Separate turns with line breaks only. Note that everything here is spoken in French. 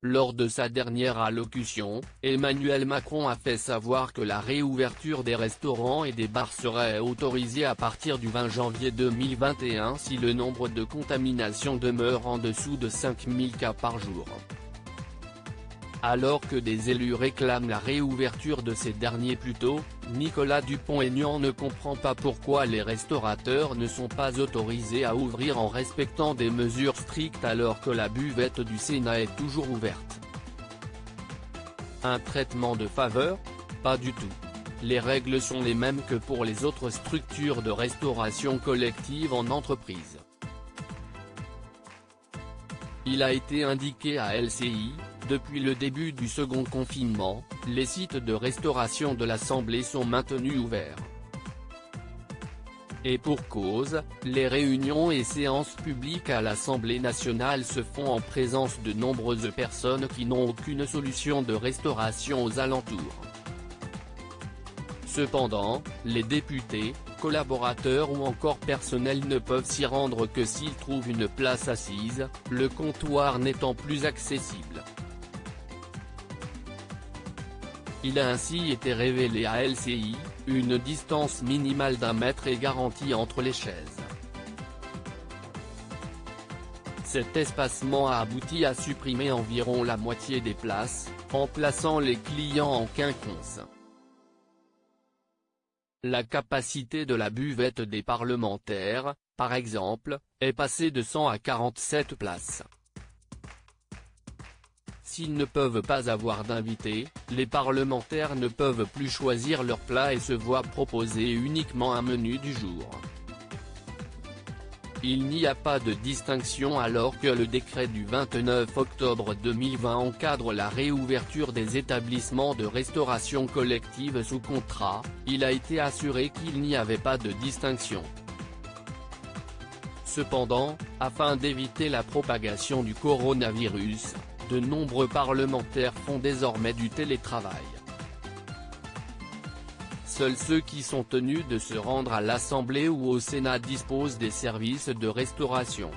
Lors de sa dernière allocution, Emmanuel Macron a fait savoir que la réouverture des restaurants et des bars serait autorisée à partir du 20 janvier 2021 si le nombre de contaminations demeure en dessous de 5000 cas par jour. Alors que des élus réclament la réouverture de ces derniers plus tôt, Nicolas Dupont-Aignan ne comprend pas pourquoi les restaurateurs ne sont pas autorisés à ouvrir en respectant des mesures strictes alors que la buvette du Sénat est toujours ouverte. Un traitement de faveur? Pas du tout. Les règles sont les mêmes que pour les autres structures de restauration collective en entreprise. Il a été indiqué à LCI, depuis le début du second confinement, les sites de restauration de l'Assemblée sont maintenus ouverts. Et pour cause, les réunions et séances publiques à l'Assemblée nationale se font en présence de nombreuses personnes qui n'ont aucune solution de restauration aux alentours. Cependant, les députés, collaborateurs ou encore personnel ne peuvent s'y rendre que s'ils trouvent une place assise, le comptoir n'étant plus accessible. Il a ainsi été révélé à LCI, une distance minimale d'1 mètre est garantie entre les chaises. Cet espacement a abouti à supprimer environ la moitié des places, en plaçant les clients en quinconce. La capacité de la buvette des parlementaires, par exemple, est passée de 100 à 47 places. S'ils ne peuvent pas avoir d'invités, les parlementaires ne peuvent plus choisir leur plat et se voient proposer uniquement un menu du jour. Il n'y a pas de distinction alors que le décret du 29 octobre 2020 encadre la réouverture des établissements de restauration collective sous contrat, il a été assuré qu'il n'y avait pas de distinction. Cependant, afin d'éviter la propagation du coronavirus, de nombreux parlementaires font désormais du télétravail. Seuls ceux qui sont tenus de se rendre à l'Assemblée ou au Sénat disposent des services de restauration.